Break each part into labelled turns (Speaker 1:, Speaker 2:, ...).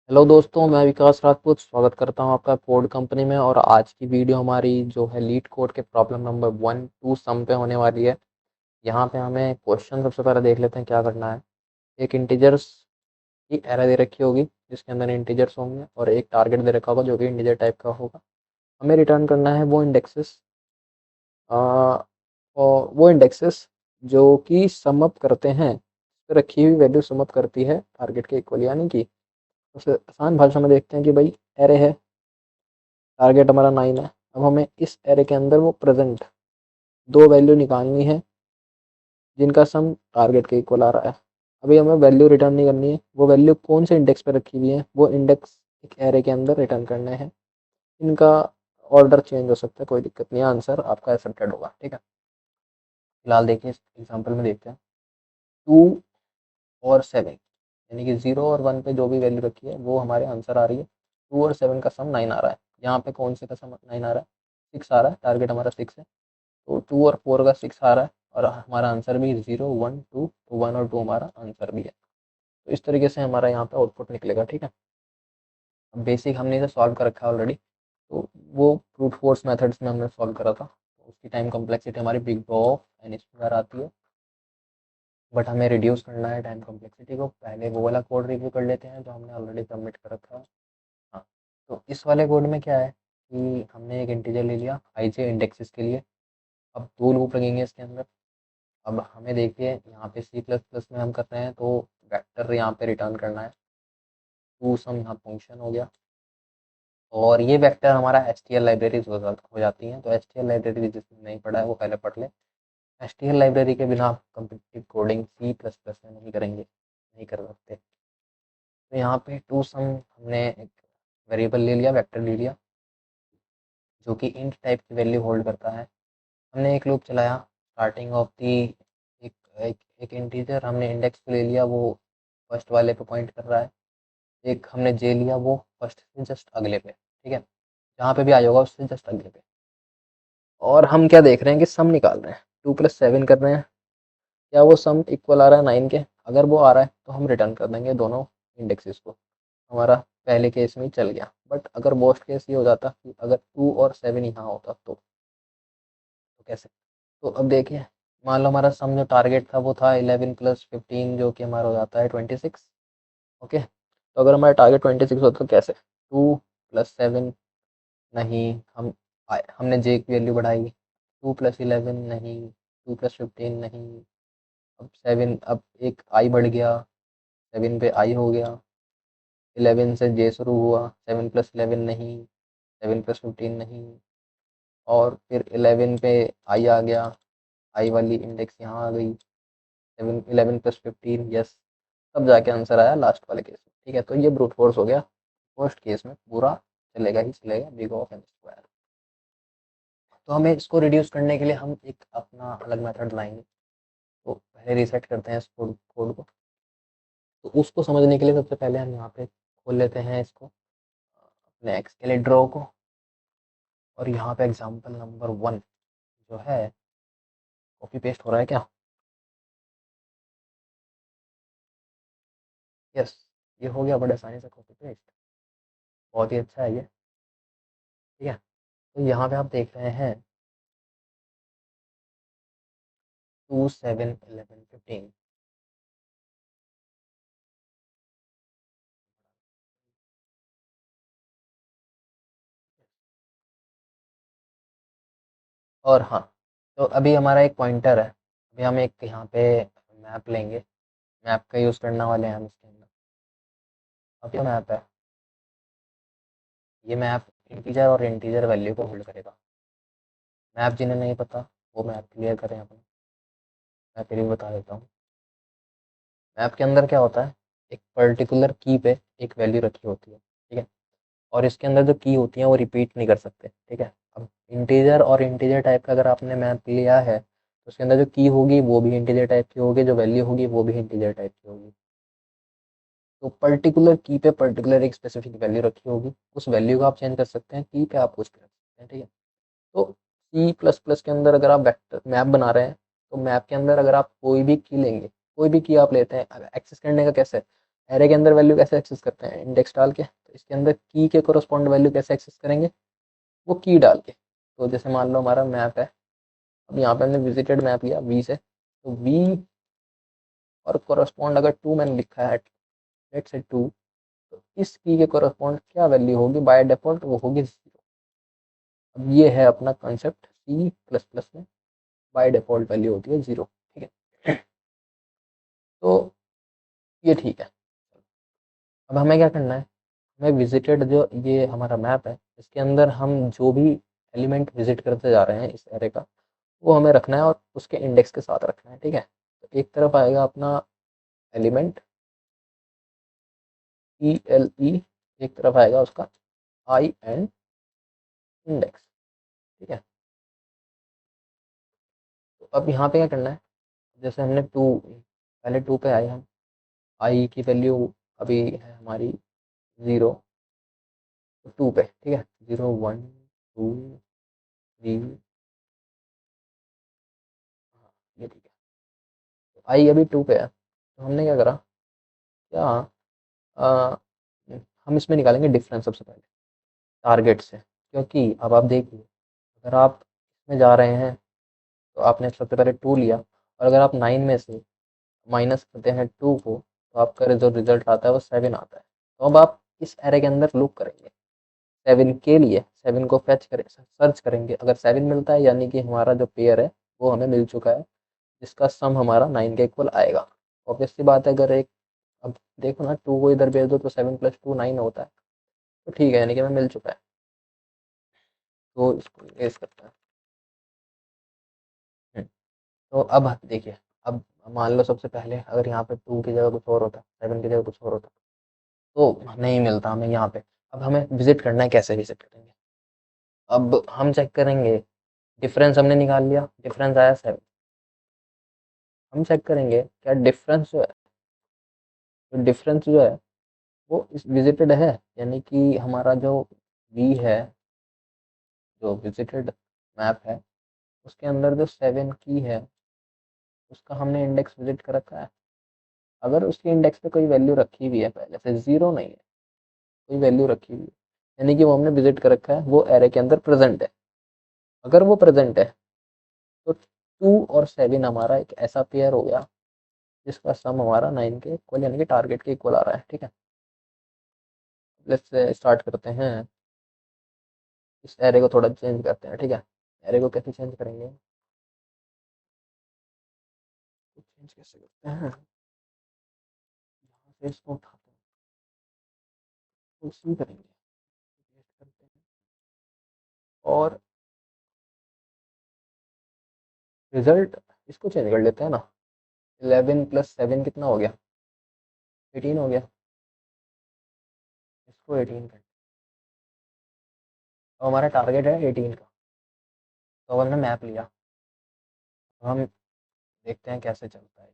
Speaker 1: Hello दोस्तों, मैं विकास राजपूत स्वागत करता हूं आपका कोड कंपनी में। और आज की वीडियो हमारी जो है लीड कोड के प्रॉब्लम नंबर 1 2 सम पे होने वाली है। यहाँ पे हमें क्वेश्चन सबसे पहले देख लेते हैं क्या करना है। एक इंटीजर्स की एरे दे रखी होगी जिसके अंदर इंटीजर्स होंगे और एक टारगेट दे रखा होगा जो कि इंटीजर टाइप का होगा। हमें रिटर्न करना है वो इंडेक्सेस जो कि सम अप करते हैं। इस पे रखी हुई वैल्यू सम अप करती है टारगेट के इक्वल, यानी कि सबसे आसान भाषा में देखते हैं कि भाई एरे है, टारगेट हमारा 9 है। अब हमें इस एरे के अंदर वो प्रेजेंट दो वैल्यू निकालनी है जिनका सम टारगेट के इक्वल आ रहा है। अभी हमें वैल्यू रिटर्न नहीं करनी है, वो वैल्यू कौन से इंडेक्स पे रखी हुई है वो इंडेक्स एक एरे के अंदर रिटर्न करने हैं। इनका ऑर्डर चेंज हो सकता है, कोई दिक्कत नहीं है, आंसर आपका एक्सेप्टेड होगा। ठीक है, फिलहाल देखिए इस एग्जाम्पल में देखते हैं। 2 और 7 यानी कि 0 और 1 पे जो भी वैल्यू रखी है वो हमारे आंसर आ रही है। 2 और 7 का सम 9 आ रहा है। यहाँ पे कौन से का सम 9 आ रहा है? 6 आ रहा है, टारगेट हमारा 6 है। तो 2 और 4 का 6 आ रहा है और हमारा आंसर भी 0 1 2, तो 1 और 2 हमारा आंसर भी है। तो इस तरीके से हमारा यहाँ पे आउटपुट निकलेगा। ठीक है, अब बेसिक हमने इसे सॉल्व कर रखा है ऑलरेडी। तो वो ब्रूट फोर्स मेथड्स में हमने सॉल्व करा था, तो उसकी टाइम कम्प्लेक्सिटी हमारी big O of N square आती है। बट हमें रिड्यूस करना है टाइम कम्प्लेक्सिटी को। पहले वो वाला कोड रिव्यू कर लेते हैं जो हमने ऑलरेडी सबमिट कर रखा है। हाँ, तो इस वाले कोड में क्या है कि हमने एक इंटीजर ले लिया आई जे इंडेक्सेस के लिए। अब दो लूप लगेंगे इसके अंदर। अब हमें देखिए यहाँ पे सी प्लस प्लस में हम कर रहे हैं तो वेक्टर यहाँ पे रिटर्न करना है। टू सम यहाँ फंक्शन हो गया और ये वेक्टर हमारा एच टी एल लाइब्रेरीज हो जाती हैं। तो एच टी एल लाइब्रेरी जिसने नहीं पढ़ा है वो पहले पढ़ ले। एच टी एल लाइब्रेरी के बिना आप computer coding C plus plus में नहीं करेंगे, नहीं कर सकते। तो यहाँ पे टू सम हमने एक वेरिएबल ले लिया, वेक्टर ले लिया जो कि इंट टाइप की वैल्यू होल्ड करता है। हमने एक लूप चलाया स्टार्टिंग ऑफ दी एक एक इंटीजर हमने इंडेक्स को ले लिया, वो फर्स्ट वाले पे पॉइंट कर रहा है। एक हमने जे लिया वो फर्स्ट से जस्ट अगले पे, ठीक है, जहाँ पे भी आया होगा उससे जस्ट अगले पे। और हम क्या देख रहे हैं कि सम निकाल रहे हैं, 2 + 7 कर रहे हैं। क्या वो सम इक्वल आ रहा है 9 के? अगर वो आ रहा है तो हम रिटर्न कर देंगे दोनों इंडेक्सेस को। हमारा पहले केस में ही चल गया। बट अगर वर्स्ट केस ये हो जाता कि अगर 2 और 7 यहाँ होता तो कैसे? तो अब देखिए, मान लो हमारा सम जो टारगेट था वो था 11 + 15 जो कि हमारा हो जाता है 26। ओके, तो अगर हमारा टारगेट 26 होता तो कैसे? 2 + 7 नहीं, हमने जे की वैल्यू बढ़ाई। 2 + 11 नहीं, 2 + 15 नहीं। अब 7, अब एक आई बढ़ गया, 7 पे आई हो गया। 11 से जे शुरू हुआ, 7 + 11 नहीं, 7 + 15 नहीं। और फिर 11 पे आई आ गया, आई वाली इंडेक्स यहाँ आ गई। 11 + 15 यस, तब जाके आंसर आया लास्ट वाले केस में। ठीक है, तो ये ब्रूट फोर्स हो गया। फर्स्ट केस में पूरा चलेगा ही चलेगा बिग ऑफ एन स्क्वायर। तो हमें इसको रिड्यूस करने के लिए हम एक अपना अलग मेथड लाएंगे। तो पहले रीसेट करते हैं इस कोड को। तो उसको समझने के लिए सबसे पहले हम यहाँ पे खोल लेते हैं इसको, अपने एक्स के लिए ड्रॉ को। और यहाँ पे एग्जाम्पल नंबर 1 जो है, कॉपी पेस्ट हो रहा है क्या? यस, ये हो गया बड़े आसानी से कॉपी पेस्ट। बहुत ही अच्छा है ये। ठीक है, तो यहाँ पे आप देख रहे हैं 2 7 11 15। और हाँ, तो अभी हमारा एक पॉइंटर है। अभी हम एक यहाँ पे मैप लेंगे, मैप का यूज़ करने वाले हैं हम इसके अंदर। अब ये मैप है, ये मैप इंटीजर और इंटीजर वैल्यू को होल्ड करेगा। मैप जिन्हें नहीं पता वो मैप क्लियर करें अपना, मैं फिर भी बता देता हूँ। मैप के अंदर क्या होता है, एक पर्टिकुलर की पे एक वैल्यू रखी होती है। ठीक है, और इसके अंदर जो की होती है वो रिपीट नहीं कर सकते। ठीक है, अब इंटीजर और इंटीजर टाइप का अगर आपने मैप लिया है तो उसके अंदर जो की होगी वो भी इंटीजर टाइप की होगी, जो वैल्यू होगी वो भी इंटीजर टाइप की होगी। तो पर्टिकुलर की पे पर्टिकुलर एक स्पेसिफिक वैल्यू रखी होगी, उस वैल्यू को आप चेंज कर सकते हैं, की पे आप कुछ कर सकते हैं। ठीक है, तो सी प्लस प्लस के अंदर अगर आप वेक्टर मैप बना रहे हैं तो मैप के अंदर अगर आप कोई भी की लेंगे, कोई भी की आप लेते हैं, एक्सेस करने का कैसे है, एरे के अंदर वैल्यू कैसे एक्सेस करते हैं, इंडेक्स डाल के। तो इसके अंदर की के कोरस्पॉन्ड वैल्यू कैसे एक्सेस करेंगे, वो की डाल के। तो जैसे मान लो हमारा मैप है, अब यहाँ पे हमने विजिटेड मैप लिया वी से, तो वी और कोरस्पॉन्ड अगर 2 मैंने लिखा है, लेट्स से 2, तो इस की के कोरस्पॉन्ड क्या वैल्यू होगी बाय डिफॉल्ट, वो होगी 0। अब ये है अपना कॉन्सेप्ट सी प्लस प्लस में, बाय डिफॉल्ट वैल्यू होती है 0। ठीक है, तो ये ठीक है। अब हमें क्या करना है, हमें विजिटेड जो ये हमारा मैप है, इसके अंदर हम जो भी एलिमेंट विजिट करते जा रहे हैं इस एरे का, वो हमें रखना है और उसके इंडेक्स के साथ रखना है। ठीक है, तो एक तरफ आएगा अपना एलिमेंट ई एल ई, एक तरफ आएगा उसका आई एंड इंडेक्स। ठीक है, तो अब यहाँ पे क्या करना है, जैसे हमने टू, पहले टू पे आए हम, आई की वैल्यू अभी है हमारी 0, टू पे। ठीक है, 0 1 2 3, ये ठीक है। तो आई अभी 2 पे है, तो हमने क्या करा, क्या आ, हम इसमें निकालेंगे डिफरेंस सबसे पहले टारगेट से। क्योंकि अब आप देखिए, अगर आप इसमें जा रहे हैं तो आपने सबसे पहले 2 लिया, और अगर आप 9 में से माइनस करते हैं 2 को, तो आपका जो रिजल्ट आता है वो 7 आता है। तो अब आप इस एरे के अंदर लुक करेंगे 7 के लिए, 7 को फेच करें, सर्च करेंगे, अगर 7 मिलता है यानी कि हमारा जो पेयर है वो हमें मिल चुका है, जिसका सम हमारा 9 के इक्वल आएगा। ऑब्वियस सी बात है, अगर एक, अब देखो ना, 2 को इधर भेज दो तो 7 + 2 9 होता है, तो ठीक है, यानी कि हमें मिल चुका है। तो इसको इरेज करते हैं। तो अब देखिए, अब मान लो सबसे पहले अगर यहाँ पे 2 की जगह कुछ और होता, 7 की जगह कुछ और होता, तो नहीं मिलता हमें यहाँ पे। अब हमें विजिट करना है, कैसे विजिट करेंगे, अब हम चेक करेंगे, डिफरेंस हमने निकाल लिया, डिफरेंस आया 7। हम चेक करेंगे क्या डिफरेंस जो है, तो डिफरेंस जो है वो इस विजिटेड है, यानी कि हमारा जो वी है, जो विजिटेड मैप है, उसके अंदर जो 7 की है, उसका हमने इंडेक्स विजिट कर रखा है। अगर उसके इंडेक्स पे कोई वैल्यू रखी हुई है पहले से, 0 नहीं है, कोई वैल्यू रखी हुई है, यानी कि वो हमने विजिट कर रखा है, वो एरे के अंदर प्रेजेंट है। अगर वो प्रेजेंट है तो 2 और 7 हमारा एक ऐसा पेयर हो गया जिसका सम हमारा 9 के इक्वल, यानी कि टारगेट के इक्वल आ रहा है। ठीक है, लेट्स स्टार्ट करते हैं, इस एरे को थोड़ा चेंज करते हैं। ठीक है, एरे को कैसे चेंज करेंगे, चेंज कैसे करते हैं, यहाँ से इसको उठाते हैं, कुछ नहीं करेंगे, paste करते हैं, और रिजल्ट इसको चेंज कर लेते हैं ना। 11 + 7 कितना हो गया, 18 हो गया, इसको 18 कर, तो हमारा टारगेट है 18 का। तो अब हमने मैप लिया, तो हम देखते हैं कैसे चलता है।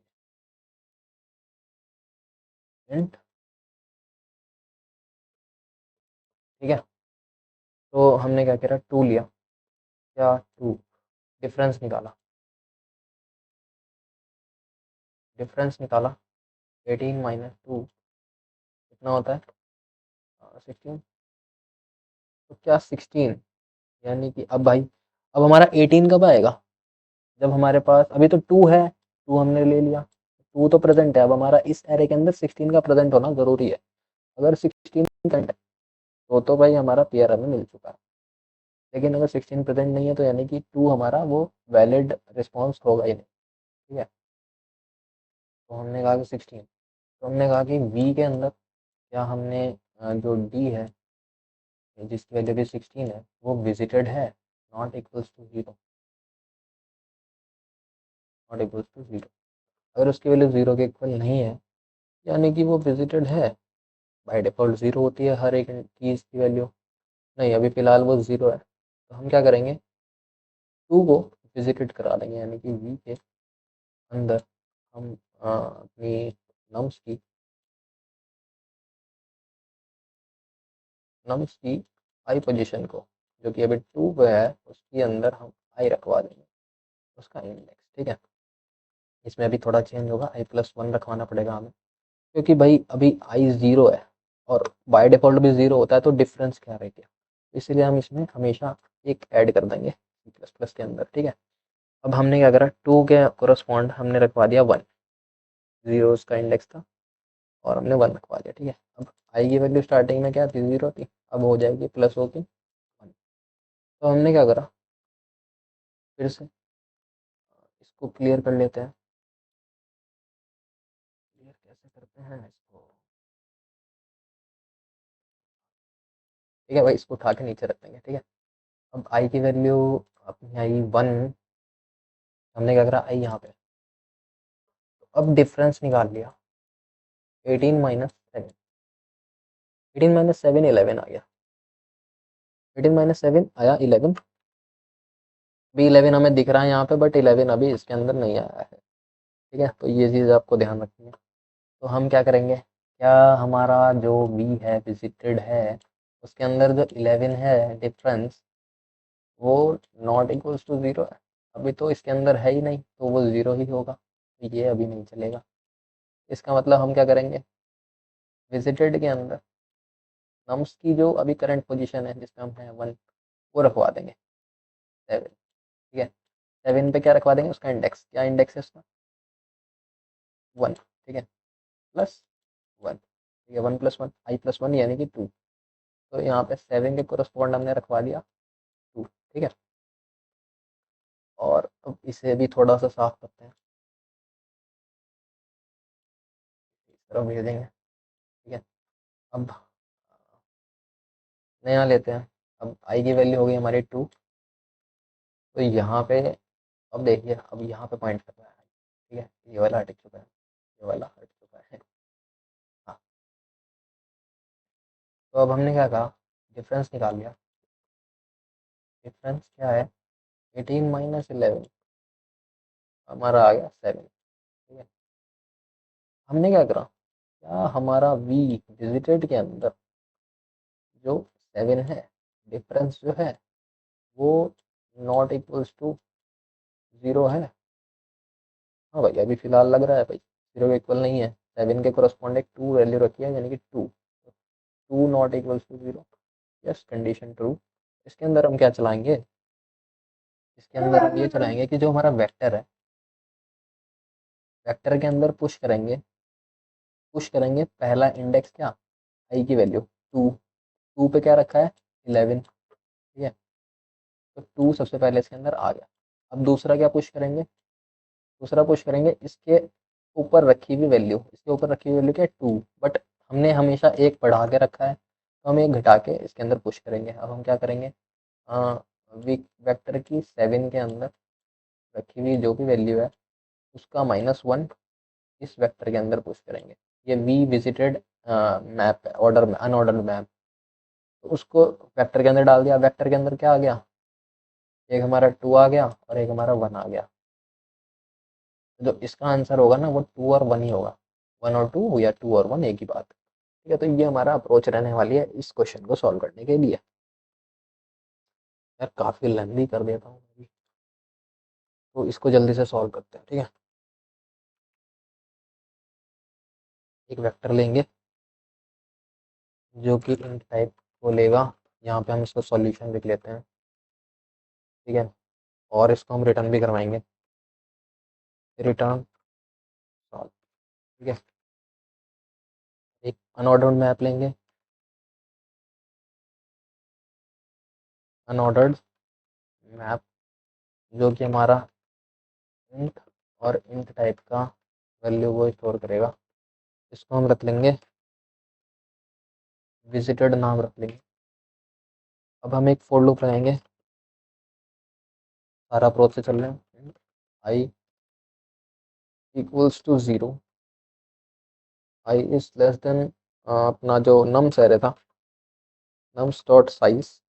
Speaker 1: Int, ठीक है, तो हमने क्या करा, 2 लिया, क्या 2, डिफरेंस निकाला, डिफरेंस निकाला, 18 - 2 कितना होता है, 16। तो क्या 16, यानी कि अब भाई, अब हमारा 18 कब आएगा, जब हमारे पास अभी तो 2 है, 2 हमने ले लिया, 2 तो प्रेजेंट है, अब हमारा इस एरे के अंदर 16 का प्रेजेंट होना जरूरी है। अगर 16 प्रेजेंट है तो भाई हमारा पेयर हमें मिल चुका है। लेकिन अगर 16 प्रेजेंट नहीं है, तो यानी कि 2 हमारा वो वैलिड रिस्पॉन्स होगा ही नहीं। ठीक है, तो हमने कहा कि 16, तो हमने कहा कि वी के अंदर क्या हमने जो डी है, जिसकी वैल्यू भी 16 है, वो विजिटेड है, not equals to 0, not equals to 0। अगर उसकी वैल्यू 0 के इक्वल नहीं है, यानी कि वो विजिटेड है, बाय डिफ़ॉल्ट 0 होती है हर एक कीज़ की वैल्यू। नहीं, अभी फ़िलहाल वो 0 है, तो हम क्या करेंगे, 2 को विजिटेड करा देंगे, यानी कि वी के अंदर हम अपनी नम्स की आई पोजीशन को, जो कि अभी 2 पे है, उसके अंदर हम आई रखवा देंगे, उसका इंडेक्स। ठीक है, इसमें अभी थोड़ा चेंज होगा, i + 1 रखवाना पड़ेगा हमें। क्योंकि भाई अभी आई ज़ीरो है और बाय डिफ़ॉल्ट भी ज़ीरो होता है, तो डिफरेंस क्या रह गया? इसलिए हम इसमें हमेशा एक ऐड कर देंगे सी प्लस प्लस के अंदर, ठीक है। अब हमने क्या करा, टू के कोरस्पॉन्ड हमने रखवा दिया वन, जीरो उसका इंडेक्स था और हमने वन रखवा दिया, ठीक है। अब आई की वैल्यू स्टार्टिंग में क्या थी, जीरो थी, अब हो जाएगी प्लस होगी वन। तो हमने क्या करा, फिर से इसको क्लियर कर लेते हैं। क्लियर कैसे करते हैं इसको, ठीक है भाई, इसको उठा के नीचे रख देंगे, ठीक है। अब आई की वैल्यू अपनी आई वन, हमने क्या करा, आई यहाँ पे, तो अब डिफरेंस निकाल लिया, 18 - 7, 18 - 7 11 आ गया, 18 - 7 आया 11, अभी 11 हमें दिख रहा है यहाँ पे, बट 11 अभी इसके अंदर नहीं आया है, ठीक है। तो ये चीज़ आपको ध्यान रखनी है। तो हम क्या करेंगे, क्या हमारा जो वी है विजिटेड है, उसके अंदर जो 11 है डिफरेंस, वो नॉट इक्वल्स टू ज़ीरो है, अभी तो इसके अंदर है ही नहीं, तो वो ज़ीरो ही होगा, तो ये अभी नहीं चलेगा। इसका मतलब हम क्या करेंगे, विजिटेड के अंदर नम्स की जो अभी करंट पोजीशन है जिसमें हम हैं वन, वो रखवा देंगे 7, ठीक है। 7 पे क्या रखवा देंगे, उसका इंडेक्स, क्या इंडेक्स है उसका, वन, ठीक है, प्लस वन, ठीक है, वन प्लस वन, आई प्लस वन यानी कि टू। तो यहाँ पे 7 के कोरस्पॉन्ड हमने रखवा दिया टू, ठीक है। और अब इसे भी थोड़ा सा साफ करते हैं, इस तरफ भेजेंगे, ठीक है। अब नया लेते हैं, अब आई की वैल्यू हो गई हमारी टू, तो यहाँ पे अब देखिए, अब यहाँ पे पॉइंट कर रहा है, ठीक है, ये वाला हट चुका है, ये वाला हट चुका है, हाँ। तो अब हमने क्या कहा, डिफरेंस निकाल लिया, डिफरेंस क्या है, 18 - 11 हमारा आ गया 7, ठीक है। हमने क्या करा, क्या हमारा वी विजिटेड के अंदर जो 7 है, डिफरेंस जो है वो नॉट इक्वल्स टू ज़ीरो है। हाँ भाई, अभी फिलहाल लग रहा है भाई ज़ीरो के इक्वल नहीं है, 7 के कोरस्पॉन्ड एक टू वैल्यू रखी है, यानी कि two, two not equals to zero, yes condition true. इसके अंदर हम क्या चलाएंगे, इसके अंदर हम ये चलाएंगे कि जो हमारा वेक्टर है, वेक्टर के अंदर पुश करेंगे पहला इंडेक्स क्या, आई की वैल्यू टू, टू पे क्या रखा है 11, ठीक है। तो टू सबसे पहले इसके अंदर आ गया। अब दूसरा क्या पुश करेंगे, दूसरा पुश करेंगे इसके ऊपर रखी हुई वैल्यू, इसके ऊपर रखी हुई वैल्यू क्या है टू, बट हमने हमेशा एक बढ़ा के रखा है, तो हम एक घटा के इसके अंदर पुश करेंगे। अब हम क्या करेंगे, वेक्टर की 7 के अंदर रखी हुई जो भी वैल्यू है उसका -1 इस वेक्टर के अंदर पुश करेंगे। ये वी विजिटेड मैप है, ऑर्डर में अनऑर्डर्ड मैप, तो उसको वेक्टर के अंदर डाल दिया। वेक्टर के अंदर क्या आ गया, एक हमारा टू आ गया और एक हमारा वन आ गया, तो जो इसका आंसर होगा ना वो टू और वन ही होगा, वन और टू या टू और वन एक ही बात है, ठीक है। तो ये हमारा अप्रोच रहने वाली है इस क्वेश्चन को सॉल्व करने के लिए। यार काफ़ी लेंदी कर देता हूँ अभी, तो इसको जल्दी से सॉल्व करते हैं, ठीक है। एक वेक्टर लेंगे जो कि इन टाइप को लेगा, यहाँ पे हम इसको सॉल्यूशन लिख लेते हैं, ठीक है। और इसको हम रिटर्न भी करवाएंगे, रिटर्न सॉल्व, ठीक है। एक अनऑर्डर्ड मैप लेंगे, अनऑर्डर्ड मैप जो कि हमारा इंट और इंट टाइप का वैल्यू वो स्टोर करेगा, इसको हम रख लेंगे विजिटेड, नाम रख लेंगे। अब हम एक फोर लूप लगाएंगे, सारा अप्रोच से चल रहे हैं, i equals to zero, i is less than अपना जो नम्स एरे था, नम्स डॉट साइज,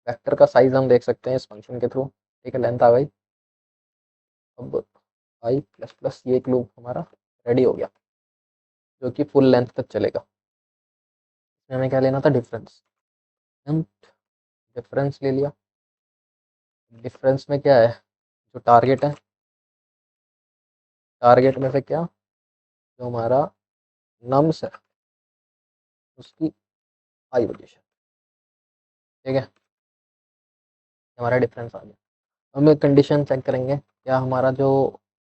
Speaker 1: वेक्टर का साइज हम देख सकते हैं इस फंक्शन के थ्रू, ठीक है, लेंथ आ गई। अब आई प्लस प्लस ये एक लूप हमारा रेडी हो गया जो कि फुल लेंथ तक चलेगा। इसमें हमें क्या लेना था, डिफरेंस, हम डिफरेंस ले लिया। डिफरेंस में क्या है, जो टारगेट है, टारगेट में से क्या, जो हमारा नम्स है उसकी आई पोजीशन। ठीक है, हमारा डिफरेंस आ गया। हम एक कंडीशन चेक करेंगे, क्या हमारा जो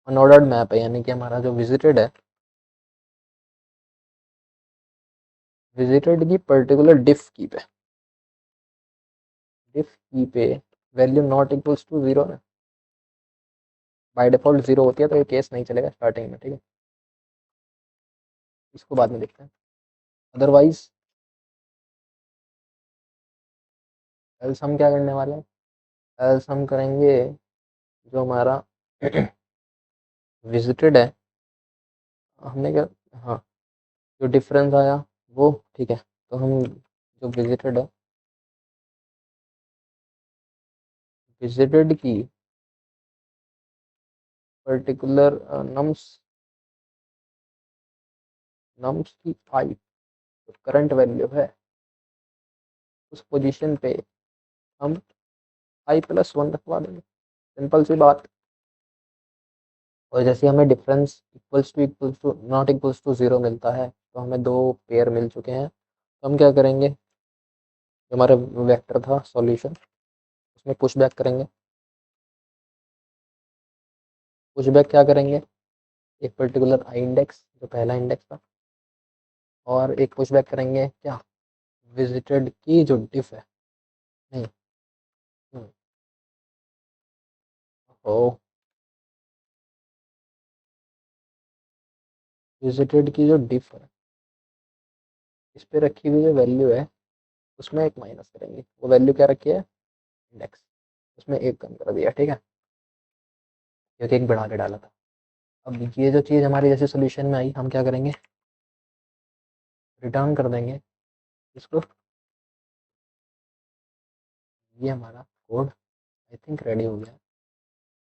Speaker 1: अनऑर्डर्ड मैप है यानी कि हमारा जो विजिटेड है, विजिटेड की पर्टिकुलर डिफ की पे, डिफ की पे value not equals to zero है, बाय डिफॉल्ट जीरो होती है तो ये केस नहीं चलेगा स्टार्टिंग में। ठीक है, इसको बाद में देखते हैं। अदरवाइज एल्स हम क्या करने वाले हैं, एल्स हम करेंगे जो हमारा विजिटेड है, हमने क्या, हाँ, जो डिफरेंस आया वो ठीक है, तो हम जो विजिटेड है, विजिटेड की पर्टिकुलर नम्स, नम्स की आई जो करंट वैल्यू है उस पोजीशन पे हम आई प्लस वन रखवा देंगे, सिंपल सी बात। और जैसे हमें difference equals to not equals to zero मिलता है, तो हमें दो पेयर मिल चुके हैं, तो हम क्या करेंगे, जो हमारा वेक्टर था सॉल्यूशन उसमें पुश बैक करेंगे। पुश बैक क्या करेंगे, एक पर्टिकुलर आई इंडेक्स जो पहला इंडेक्स था, और एक पुश बैक करेंगे क्या, विजिटेड की जो डिफ है, नहीं, हम्म, ओ विजिटेड की जो डिफ है इस पे रखी हुई जो वैल्यू है उसमें एक माइनस करेंगे, वो वैल्यू क्या रखी है, इंडेक्स, उसमें एक कम कर दिया। ठीक है, क्योंकि एक बढ़ा के डाला था। अब ये जो चीज़ हमारी जैसे सोल्यूशन में आई, हम क्या करेंगे, रिटर्न कर देंगे इसको। ये हमारा कोड आई थिंक रेडी हो गया है।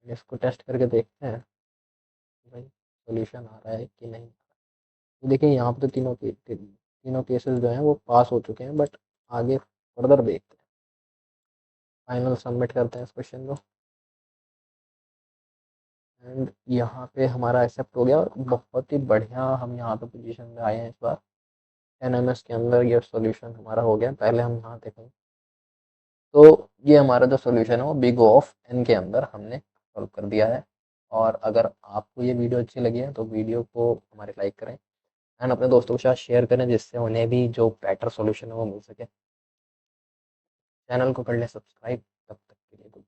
Speaker 1: इसको टेस्ट करके देखते हैं कि भाई सोल्यूशन आ रहा है कि नहीं। तो देखिए यहाँ पे तो तीनों केसेस जो हैं वो पास हो चुके हैं, बट आगे फर्दर देखते हैं। फाइनल सबमिट करते हैं इस क्वेश्चन को, एंड यहाँ पे हमारा एक्सेप्ट हो गया, और बहुत ही बढ़िया हम यहाँ पे पोजीशन में आए हैं इस बार। एनएमएस के अंदर ये सॉल्यूशन हमारा हो गया। पहले हम यहाँ देखेंगे, तो ये हमारा जो सॉल्यूशन है वो बिग O ऑफ एन के अंदर हमने सॉल्व कर दिया है। और अगर आपको ये वीडियो अच्छी लगी है तो वीडियो को हमारे लाइक करें, एंड अपने दोस्तों के साथ शेयर करें, जिससे उन्हें भी जो बेटर सॉल्यूशन है वो मिल सके। चैनल को कर लें सब्सक्राइब। तब तक के लिए गुड।